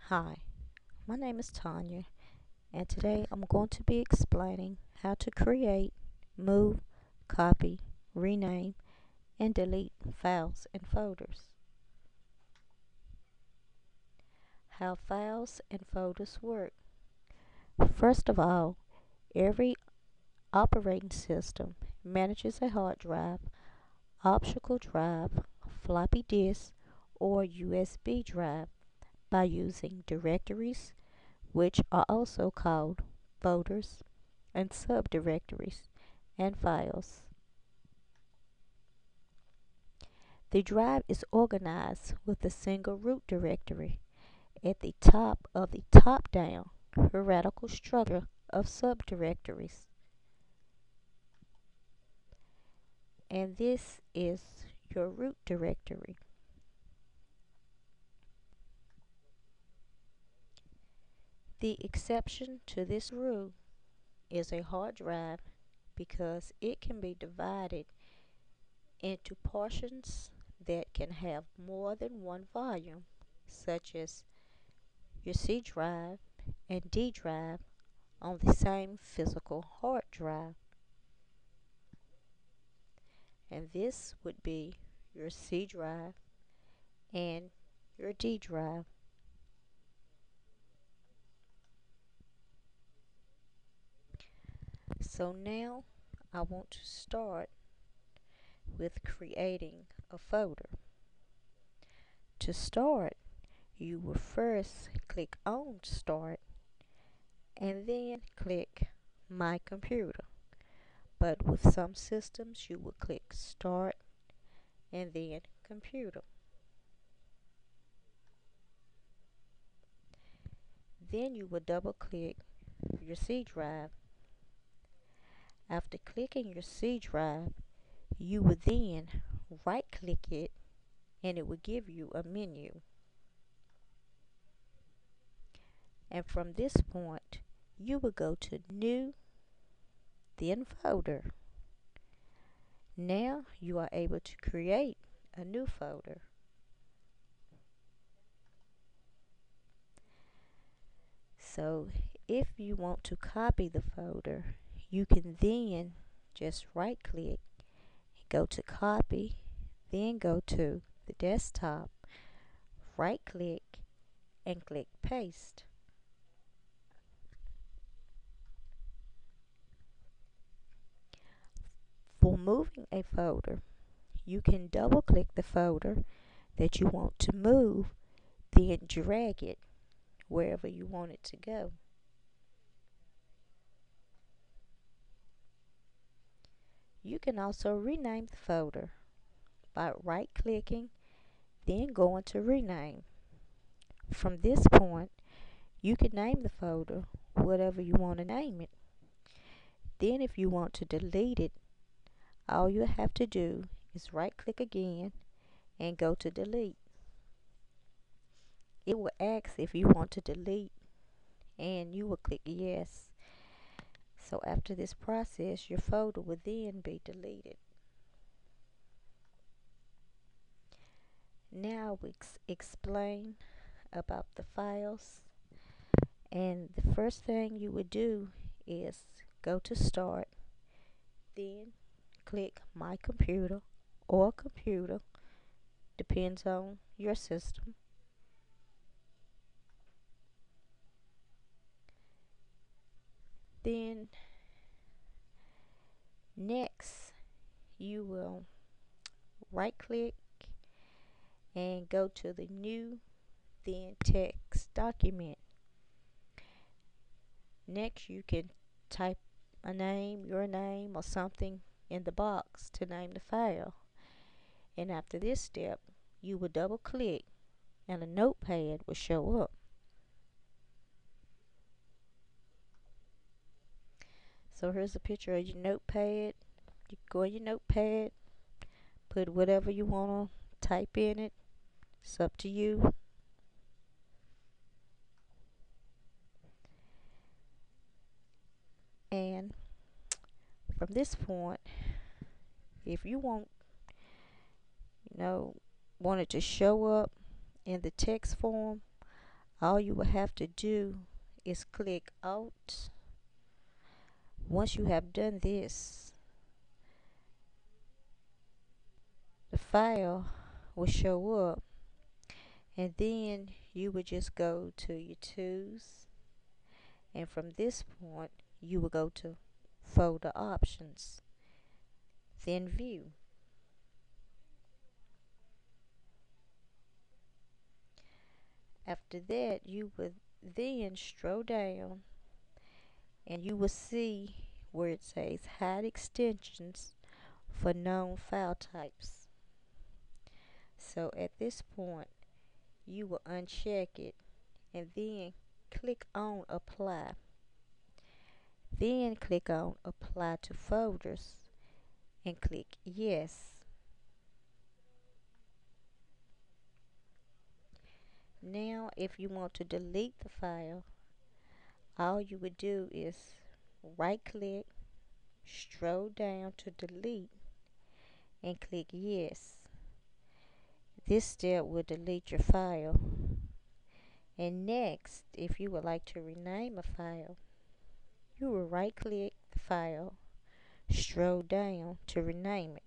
Hi, my name is Tanya, and today I'm going to be explaining how to create, move, copy, rename, and delete files and folders. How files and folders work. First of all, every operating system manages a hard drive, optical drive, floppy disk, or USB drive by using directories, which are also called folders, and subdirectories and files. The drive is organized with a single root directory at the top of the top-down hierarchical structure of subdirectories. And this is your root directory. The exception to this rule is a hard drive because it can be divided into portions that can have more than one volume, such as your C drive and D drive on the same physical hard drive. And this would be your C drive and your D drive. So now I want to start with creating a folder. To start, you will first click on Start and then click My Computer. But with some systems, you will click Start and then Computer. Then you will double click your C drive. After clicking your C drive, you will then right click it and it will give you a menu. And from this point, you will go to New, then Folder. Now you are able to create a new folder. So if you want to copy the folder, you can then just right click, go to Copy, then go to the desktop, right click, and click Paste. For moving a folder, you can double click the folder that you want to move, then drag it wherever you want it to go. You can also rename the folder by right clicking, then going to Rename. From this point, you can name the folder whatever you want to name it. Then if you want to delete it, all you have to do is right click again and go to Delete. It will ask if you want to delete and you will click Yes. So after this process, your folder will then be deleted. Now we explain about the files. And the first thing you would do is go to Start, then click My Computer or Computer, depends on your system. Then next you will right click and go to the New, then Text Document. Next you can type a name, your name, or something in the box to name the file. And after this step, you will double click and a notepad will show up. So here's a picture of your notepad. You go in your notepad, put whatever you want to type in it. It's up to you. And from this point, if you want it to show up in the text form, All you will have to do is click Alt. Once you have done this, the file will show up, and then you would just go to your tools, and from this point you will go to folder options, then view. After that, you would then scroll down and you will see where it says hide extensions for known file types. So at this point, you will uncheck it and then click on apply. Then click on apply to folders and click yes. Now if you want to delete the file, all you would do is right click, scroll down to delete, and click yes. This step will delete your file. And next, if you would like to rename a file, you will right click the file, scroll down to rename it.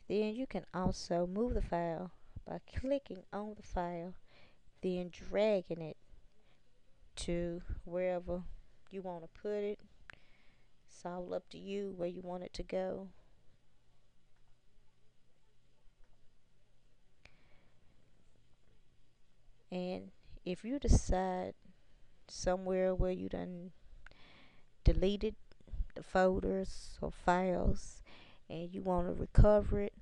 Then you can also move the file by clicking on the file, then dragging it to wherever you want to put it. It's all up to you where you want it to go. And if you decide somewhere where you done deleted the folders or files and you want to recover it,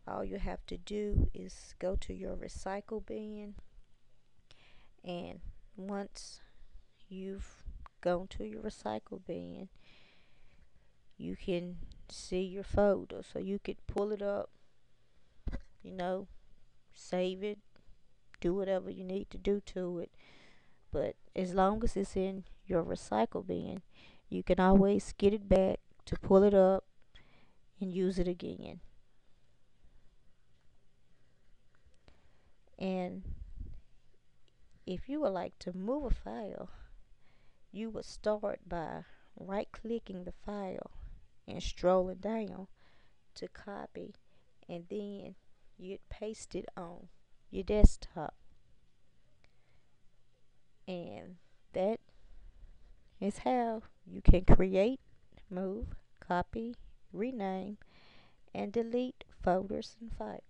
all you have to do is go to your recycle bin, and once you've gone to your recycle bin, you can see your folder, so you could pull it up, you know, save it, do whatever you need to do to it. But as long as it's in your recycle bin, you can always get it back to pull it up and use it again. And if you would like to move a file, you would start by right clicking the file and scrolling down to copy, and then you'd paste it on your desktop. And that is how you can create, move, copy, rename, and delete folders and files.